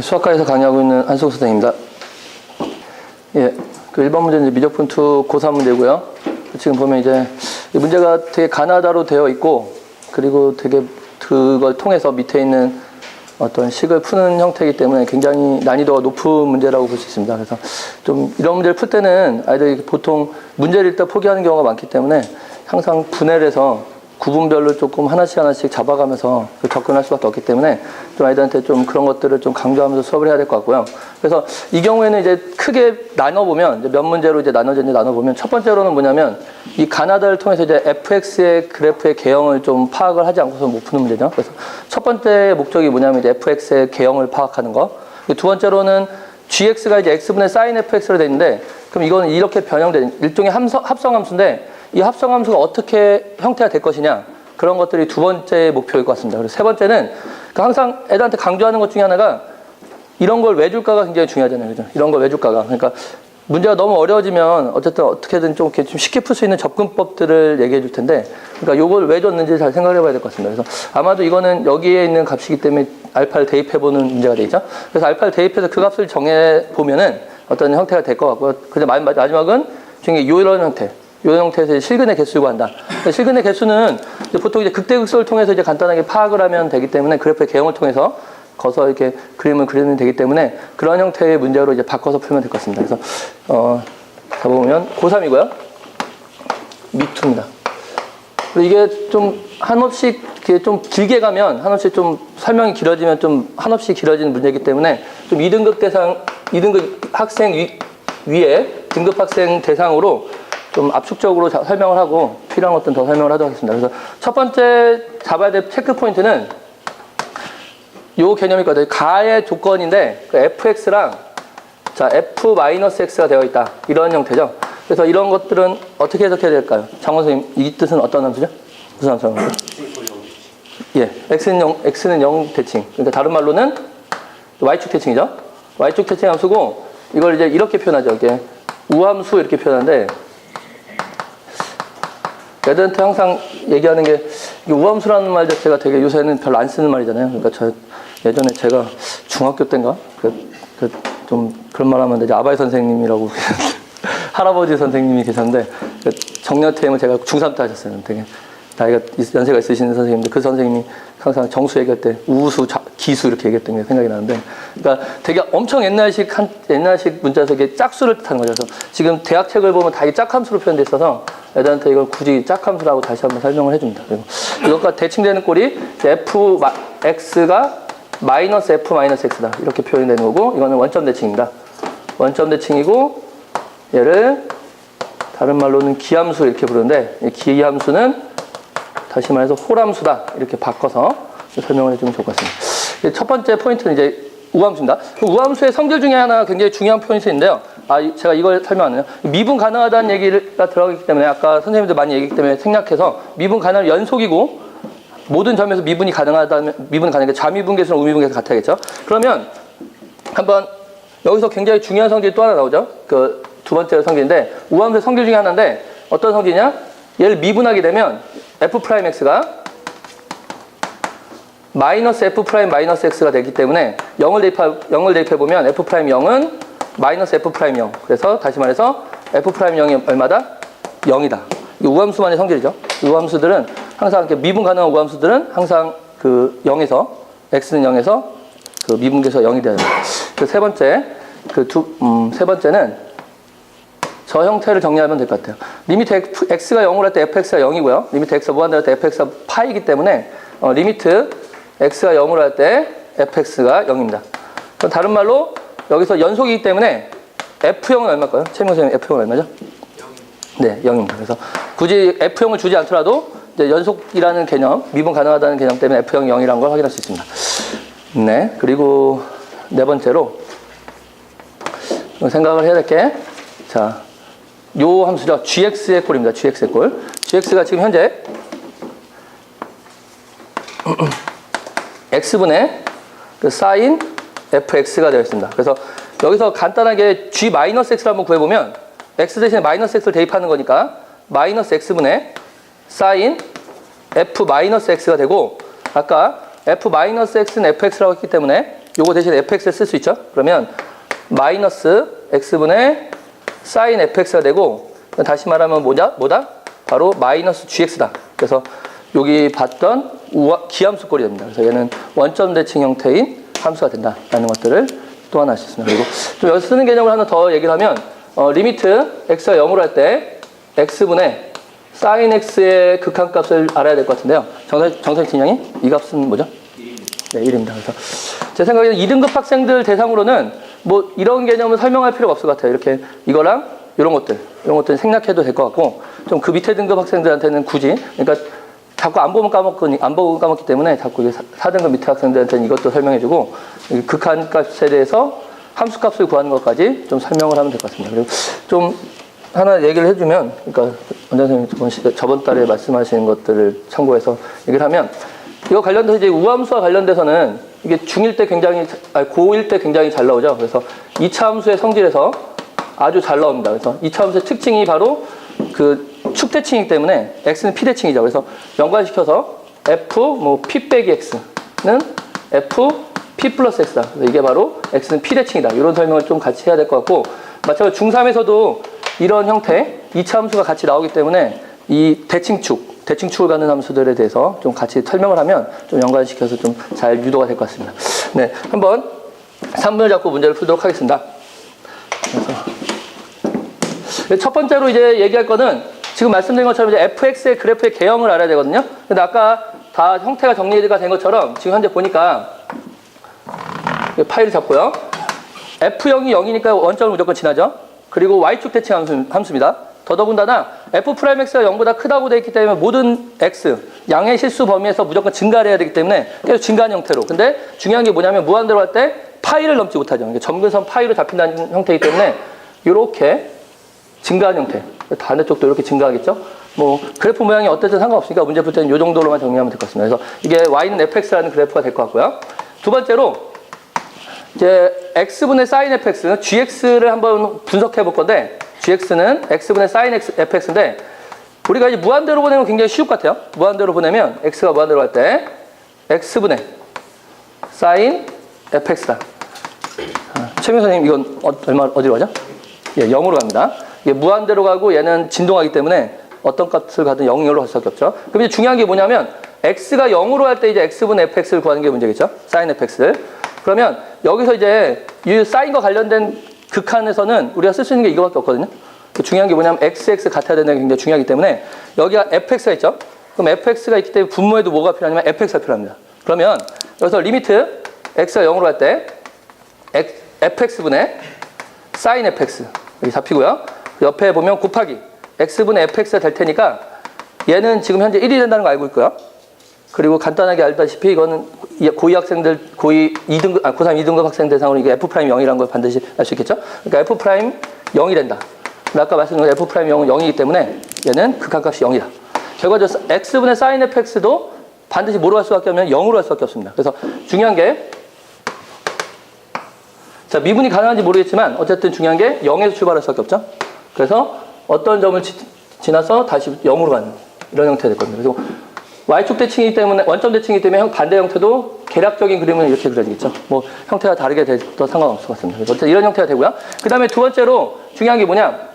수학과에서 강의하고 있는 한승우 선생님입니다. 예, 그 1번 문제는 미적분 2 고3 문제고요. 지금 보면 이제 이 문제가 되게 가나다로 되어 있고, 그리고 되게 그걸 통해서 밑에 있는 어떤 식을 푸는 형태이기 때문에 굉장히 난이도가 높은 문제라고 볼 수 있습니다. 그래서 좀 이런 문제를 풀 때는 아이들이 보통 문제를 일단 포기하는 경우가 많기 때문에 항상 분해를 해서 구분별로 조금 하나씩 잡아가면서 접근할 수밖에 없기 때문에 좀 아이들한테 좀 그런 것들을 좀 강조하면서 수업을 해야 될 것 같고요. 그래서 이 경우에는 이제 크게 나눠보면, 이제 몇 문제로 이제 나눠보면, 첫 번째로는 뭐냐면 이 가나다를 통해서 이제 fx의 그래프의 개형을 좀 파악을 하지 않고서 못 푸는 문제죠. 그래서 첫 번째 목적이 뭐냐면 이제 fx의 개형을 파악하는 거. 두 번째로는 gx가 이제 x분의 sin fx로 돼 있는데, 그럼 이거는 이렇게 변형된 일종의 합성함수인데, 이 합성함수가 어떻게 형태가 될 것이냐, 그런 것들이 두 번째 목표일 것 같습니다. 그리고 세 번째는 항상 애들한테 강조하는 것 중에 하나가 이런 걸 왜 줄까가 굉장히 중요하잖아요. 그죠? 이런 걸 왜 줄까가. 그러니까 문제가 너무 어려워지면 어쨌든 어떻게든 좀 이렇게 좀 쉽게 풀 수 있는 접근법들을 얘기해 줄 텐데, 그러니까 요걸 왜 줬는지 잘 생각을 해봐야 될 것 같습니다. 그래서 아마도 이거는 여기에 있는 값이기 때문에 알파를 대입해보는 문제가 되겠죠. 그래서 알파를 대입해서 그 값을 정해보면은 어떤 형태가 될 것 같고요. 근데 마지막은 중에 이런 형태. 이런 형태에서 실근의 개수를 구한다. 실근의 개수는 이제 보통 이제 극대극소를 통해서 이제 간단하게 파악을 하면 되기 때문에 그래프의 개형을 통해서 거서 이렇게 그림을 그리면 되기 때문에 그런 형태의 문제로 이제 바꿔서 풀면 될 것 같습니다. 그래서 가보면 고3이고요. 미투입니다. 이게 좀 한없이 이렇게 좀 길게 가면 한없이 좀 설명이 길어지면 좀 한없이 길어지는 문제이기 때문에 좀 2등급 학생 위에 등급 학생 대상으로 좀 압축적으로 설명을 하고 필요한 것들은 더 설명을 하도록 하겠습니다. 그래서 첫 번째 잡아야 될 체크 포인트는 요 개념이 있거든요. 가의 조건인데 그 fx랑 자 f-x가 되어 있다. 이런 형태죠. 그래서 이런 것들은 어떻게 해석해야 될까요? 장원 선생님, 이 뜻은 어떤 함수죠? 무슨 함수죠? 예, x는 0 대칭. 그러니까 다른 말로는 y축 대칭이죠. y축 대칭 함수고 이걸 이제 이렇게 표현하죠. 이게 우함수 이렇게 표현하는데, 애들한테 항상 얘기하는 게 우함수라는 말 자체가 되게 요새는 별로 안 쓰는 말이잖아요. 그러니까 예전에 제가 중학교 때인가 좀 그런 말 하면 이제 아바이 선생님이라고 할아버지 선생님이 계셨는데, 정년퇴임을 제가 중3 때 하셨어요. 되게 나이가 연세가 있으신 선생님인데 그 선생님이 항상 정수 얘기할 때 우수, 기수 이렇게 얘기했던 게 생각이 나는데, 그러니까 되게 엄청 옛날식 문자에서 이게 짝수를 뜻하는 거죠. 그래서 지금 대학책을 보면 다 이 짝함수로 표현돼 있어서 애들한테 이걸 굳이 짝함수라고 다시 한번 설명을 해줍니다. 그리고 이것과 대칭되는 꼴이 fx가 마이너스 f-x다. 이렇게 표현이 되는 거고, 이거는 원점 대칭입니다. 원점 대칭이고, 얘를 다른 말로는 기함수 이렇게 부르는데, 이 기함수는 다시 말해서 홀함수다. 이렇게 바꿔서 설명을 해주면 좋을 것 같습니다. 첫 번째 포인트는 이제 우함수입니다. 우함수의 성질 중에 하나 굉장히 중요한 포인트인데요. 제가 이걸 설명 안 해요. 미분 가능하다는 얘기가 들어가기 때문에 아까 선생님들 많이 얘기했기 때문에 생략해서 미분 가능한 연속이고 모든 점에서 미분이 가능하게 좌미분계수랑 우미분계수 같아야겠죠. 그러면 한번 여기서 굉장히 중요한 성질이 또 하나 나오죠. 그 두 번째 성질인데, 우함수의 성질 중에 하나인데 어떤 성질이냐? 얘를 미분하게 되면 f'x가 마이너스 f'-x가 되기 때문에 0을 대입해보면 f'0은 마이너스 f'0. 그래서 다시 말해서 f'0이 얼마다? 0이다. 이게 우함수만의 성질이죠. 우함수들은 항상 이렇게 미분 가능한 우함수들은 항상 그 0에서 x는 0에서 그 미분계수가 0이 돼야 됩니다. 그 세 번째, 세 번째는 저 형태를 정리하면 될 것 같아요. 리미트 x가 0으로 할 때 fx가 0이고요. 리미트 x가 무한대로 할 때 fx가 파이기 때문에 리미트 x가 0으로 할 때 fx가 0입니다. 다른 말로 여기서 연속이기 때문에 f0은 얼마일까요? 최민호 선생님, f0은 얼마죠? 0. 네, 0입니다. 그래서 굳이 f0을 주지 않더라도 이제 연속이라는 개념, 미분 가능하다는 개념 때문에 f0이 0이라는 걸 확인할 수 있습니다. 네, 그리고 네 번째로 생각을 해야 될 게, 자, 요 함수죠. gx의 꼴입니다. gx의 꼴. gx가 지금 현재 x분의 그 sin fx가 되어 있습니다. 그래서 여기서 간단하게 g-x를 한번 구해보면 x 대신에 마이너스 x를 대입하는 거니까 마이너스 x분의 sin f-x가 되고, 아까 f-x는 fx라고 했기 때문에 요거 대신에 fx를 쓸 수 있죠. 그러면 마이너스 x분의 sin fx가 되고, 다시 말하면 뭐다? 바로 마이너스 gx다. 그래서 여기 봤던 기함수 꼴이 됩니다. 그래서 얘는 원점 대칭 형태인 함수가 된다라는 것들을 또 하나 할 수 있습니다. 그리고 좀 여기서 쓰는 개념을 하나 더 얘기를 하면, 리미트 x가 0으로 할 때 x분의 sin x의 극한값을 알아야 될 것 같은데요. 정선생 팀장님, 이 값은 뭐죠? 1입니다. 네, 1입니다. 그래서 제 생각에는 2등급 학생들 대상으로는 뭐 이런 개념을 설명할 필요가 없을 것 같아요. 이렇게 이거랑 이런 것들 생략해도 될 것 같고, 좀 그 밑에 등급 학생들한테는 굳이, 그러니까 자꾸 안 보고 까먹기 때문에 자꾸 4등급 밑에 학생들한테는 이것도 설명해주고, 극한값에 대해서 함수값을 구하는 것까지 좀 설명을 하면 될 것 같습니다. 그리고 좀 하나 얘기를 해주면, 그러니까 원장 선생님 저번 달에 말씀하신 것들을 참고해서 얘기를 하면, 이거 관련돼서 이제 우함수와 관련돼서는 이게 고1 때 굉장히 잘 나오죠. 그래서 2차 함수의 성질에서 아주 잘 나옵니다. 그래서 2차 함수의 특징이 바로 그 축대칭이기 때문에 x는 p대칭이죠. 그래서 연관시켜서 p 빼기 x는 p 플러스 x다. 그래서 이게 바로 x는 p대칭이다. 이런 설명을 좀 같이 해야 될 것 같고, 마찬가지로 중3에서도 이런 형태 2차 함수가 같이 나오기 때문에 이 대칭축을 갖는 함수들에 대해서 좀 같이 설명을 하면 좀 연관시켜서 좀 잘 유도가 될 것 같습니다. 네, 한번 3분을 잡고 문제를 풀도록 하겠습니다. 그래서 첫 번째로 이제 얘기할 거는 지금 말씀드린 것처럼 이제 fx의 그래프의 개형을 알아야 되거든요. 근데 아까 다 형태가 정리가 된 것처럼 지금 현재 보니까 파일을 잡고요. f0이 0이니까 원점을 무조건 지나죠. 그리고 y축 대칭 함수입니다. 더더군다나 f'x가 0보다 크다고 되어 있기 때문에 모든 x, 양의 실수 범위에서 무조건 증가를 해야 되기 때문에 계속 증가하는 형태로. 근데 중요한 게 뭐냐면 무한대로 할 때 파이를 넘지 못하죠. 점근선 파이로 잡힌다는 형태이기 때문에 이렇게 증가하는 형태. 반대쪽도 이렇게 증가하겠죠. 뭐 그래프 모양이 어쨌든 상관없으니까 문제 풀 때는 이 정도로만 정리하면 될 것 같습니다. 그래서 이게 y는 fx라는 그래프가 될 것 같고요. 두 번째로 이제 x분의 sin fx, gx를 한번 분석해 볼 건데, gx는 x분의 sin fx인데 우리가 이제 무한대로 보내면 굉장히 쉬울 것 같아요. 무한대로 보내면 x가 무한대로 할 때 x분의 sin fx다. 최민 선생님 이건 어디로 가죠? 예, 0으로 갑니다. 이게 무한대로 가고 얘는 진동하기 때문에 어떤 값을 가든 0으로 할 수밖에 없죠. 그럼 이제 중요한 게 뭐냐면 x가 0으로 할 때 이제 x분의 fx를 구하는 게 문제겠죠. sin fx를. 그러면 여기서 이제 이 sine과 관련된 극한에서는 우리가 쓸 수 있는 게 이거밖에 없거든요. 중요한 게 뭐냐면 xx 같아야 되는 게 굉장히 중요하기 때문에 여기가 fx가 있죠. 그럼 fx가 있기 때문에 분모에도 뭐가 필요하냐면 fx가 필요합니다. 그러면 여기서 리미트 x가 0으로 할 때 fx분의 sin fx 여기 잡히고요. 옆에 보면 곱하기 x분의 fx가 될 테니까 얘는 지금 현재 1이 된다는 거 알고 있고요. 그리고 간단하게 알다시피 이거는 고2 학생들, 고3 2등급 학생 대상으로 이게 f'0이라는 걸 반드시 알 수 있겠죠? 그러니까 f'0이 된다. 아까 말씀드린 f'0은 0이기 때문에 얘는 극한값이 0이다. 결과적으로 x분의 sin fx도 반드시 뭐로 할 수밖에 없냐면 0으로 할 수밖에 없습니다. 그래서 중요한 게, 자, 미분이 가능한지 모르겠지만 어쨌든 중요한 게 0에서 출발할 수밖에 없죠. 그래서 어떤 점을 지나서 다시 0으로 가는 이런 형태가 될 겁니다. 그리고 y축 대칭이기 때문에, 원점 대칭이기 때문에 반대 형태도 계략적인 그림은 이렇게 그려지겠죠. 뭐 형태가 다르게 돼도 상관없을 것 같습니다. 어쨌든 이런 형태가 되고요. 그 다음에 두 번째로 중요한 게 뭐냐,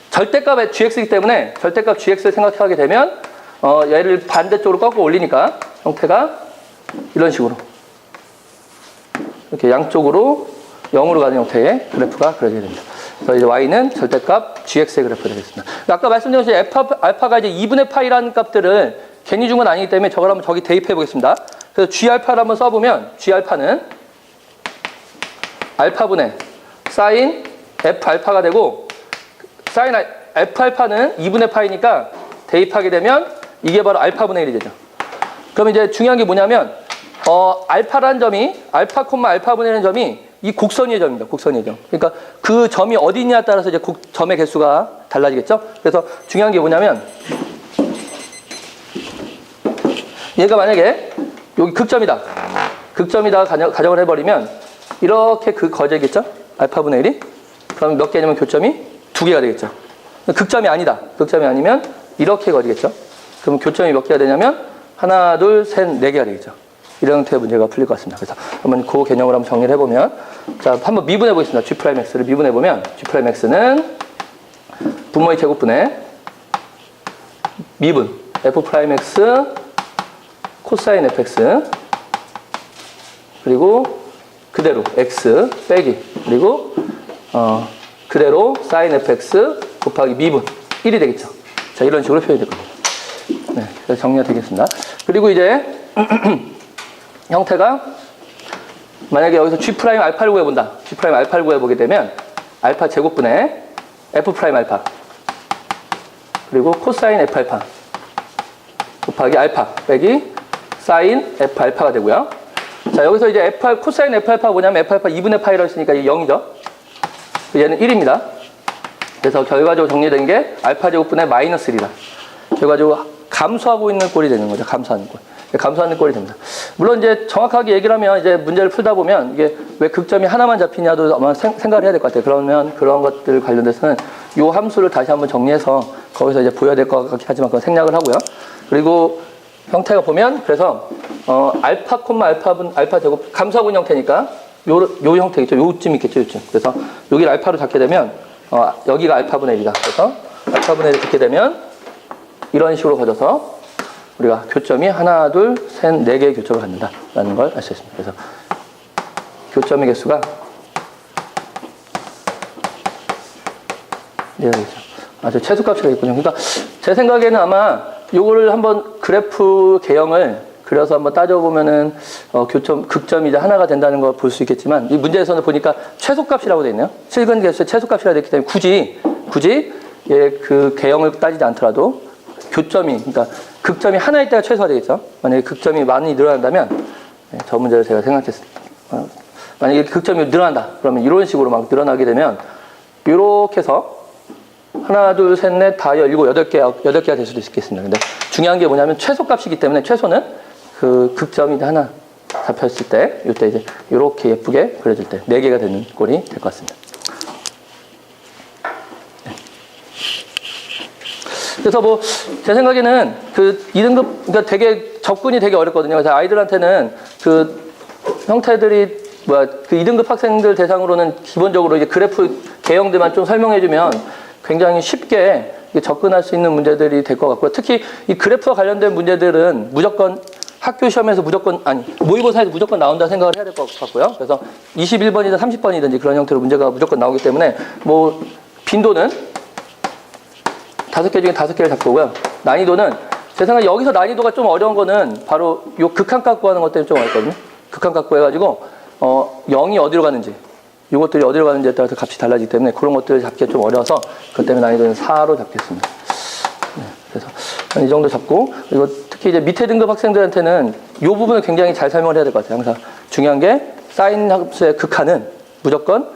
절대값의 gx이기 때문에 절대값 gx를 생각하게 되면 얘를 반대쪽으로 꺾어 올리니까 형태가 이런 식으로 이렇게 양쪽으로 0으로 가는 형태의 그래프가 그려지게 됩니다. 그래서 이제 y는 절대값 gx의 그래프가 되겠습니다. 아까 말씀드린 것처럼 알파가 이제 2분의 파이라는 값들을 괜히 준 건 아니기 때문에 저걸 한번 저기 대입해 보겠습니다. 그래서 g알파를 한번 써보면 g알파는 알파분의 sin f알파가 되고, sin f알파는 2분의 파이니까 대입하게 되면 이게 바로 알파분의 1이 되죠. 그럼 이제 중요한 게 뭐냐면 알파라는 점이 알파, 알파분의 1의 점이 이 곡선위의 점입니다. 곡선위의 점. 그러니까 그 점이 어디 있냐에 따라서 이제 점의 개수가 달라지겠죠. 그래서 중요한 게 뭐냐면 얘가 만약에 여기 극점이다. 극점이다 가정을 해버리면 이렇게 거저겠죠. 알파분의 1이. 그럼 몇 개냐면 교점이 2개가 되겠죠. 극점이 아니다. 극점이 아니면 이렇게 거리겠죠. 그럼 교점이 몇 개가 되냐면 하나, 둘, 셋, 4개가 되겠죠. 이런 형태의 문제가 풀릴 것 같습니다. 그래서 한번 그 개념을 한번 정리를 해보면, 자, 한번 미분해 보겠습니다. G'X를 미분해 보면, G'X는 분모의 제곱분의 미분 F'X 코사인 fx 그리고 그대로 x 빼기 그리고 그대로 사인 fx 곱하기 미분 1이 되겠죠. 자, 이런 식으로 표현이 될 겁니다. 네, 그래서 정리가 되겠습니다. 그리고 이제 형태가 만약에 여기서 G' 알파를 구해본다. G' 알파를 구해보게 되면 알파 제곱분의 F' 알파 그리고 코사인 F 알파 곱하기 알파 빼기 사인 F 알파가 되고요. 자, 여기서 이제 코사인 F 알파가 뭐냐면 F 알파 2분의 파이라고 했으니까 이게 0이죠. 얘는 1입니다. 그래서 결과적으로 정리된 게 알파 제곱분의 마이너스 1이다. 결과적으로 감소하고 있는 꼴이 되는 거죠. 감소하는 꼴. 감소하는 꼴이 됩니다. 물론 이제 정확하게 얘기를 하면 이제 문제를 풀다 보면 이게 왜 극점이 하나만 잡히냐도 아마 생각을 해야 될 것 같아요. 그러면 그런 것들 관련돼서는 이 함수를 다시 한번 정리해서 거기서 이제 보여야 될 것 같긴 하지만 그건 생략을 하고요. 그리고 형태가 보면 그래서 알파 콤마 알파 제곱 감소하고 있는 형태니까 요 형태겠죠. 요쯤 있겠죠. 요쯤. 그래서 여기를 알파로 잡게 되면 여기가 알파분의 1이다. 그래서 알파분의 1을 잡게 되면 이런 식으로 가져서 우리가 교점이 하나, 둘, 셋, 네 개의 교점을 갖는다라는 걸 알 수 있습니다. 그래서 교점의 개수가 아주 최소값이 되겠군요. 그러니까 제 생각에는 아마 요거를 한번 그래프 개형을 그려서 한번 따져보면은 극점이 이제 하나가 된다는 걸 볼 수 있겠지만 이 문제에서는 보니까 최소값이라고 되어 있네요. 실근 개수의 최소값이라고 되어 있기 때문에 굳이 그 개형을 따지지 않더라도 교점이 그러니까 극점이 하나일 때가 최소가 되겠죠. 만약에 극점이 많이 늘어난다면 저 문제를 제가 생각했습니다. 만약에 극점이 늘어난다 그러면 이런 식으로 막 늘어나게 되면 이렇게 해서 하나, 둘, 셋, 넷, 다 열고 8개가 될 수도 있겠습니다. 근데 중요한 게 뭐냐면 최소값이기 때문에 최소는 그 극점이 하나 잡혔을 때, 이때 이제 이렇게 예쁘게 그려질 때 4개가 되는 꼴이 될 것 같습니다. 네. 그래서 뭐 제 생각에는 그 2등급 그러니까 되게 접근이 되게 어렵거든요. 그래서 아이들한테는 그 형태들이 그 2등급 학생들 대상으로는 기본적으로 이제 그래프 개형들만 좀 설명해주면 굉장히 쉽게 접근할 수 있는 문제들이 될 것 같고요. 특히 이 그래프와 관련된 문제들은 무조건 학교 시험에서 모의고사에서 무조건 나온다 생각을 해야 될 것 같고요. 그래서 21번이든 30번이든지 그런 형태로 문제가 무조건 나오기 때문에 뭐 빈도는 5개 중에 5개를 잡고요. 난이도는 제 생각에 여기서 난이도가 좀 어려운 거는 바로 요 극한값 구하는 것 때문에 좀 어렵거든요. 극한값 구해가지고 0이 어디로 가는지 이것들이 어디로 가는지에 따라서 값이 달라지기 때문에 그런 것들을 잡기가 좀 어려워서 그것 때문에 난이도는 4로 잡겠습니다. 네, 그래서 이 정도 잡고 그리고 특히 이제 밑에 등급 학생들한테는 이 부분을 굉장히 잘 설명을 해야 될 것 같아요. 항상 중요한 게 사인 함수의 극한은 무조건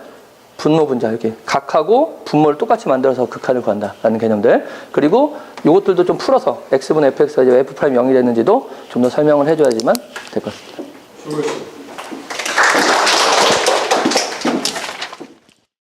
분모 분자 이렇게 각하고 분모를 똑같이 만들어서 극한을 구한다라는 개념들 그리고 이것들도 좀 풀어서 x분의 fx가 이제 f' 0이 됐는지도 좀 더 설명을 해줘야지만 될 것 같습니다.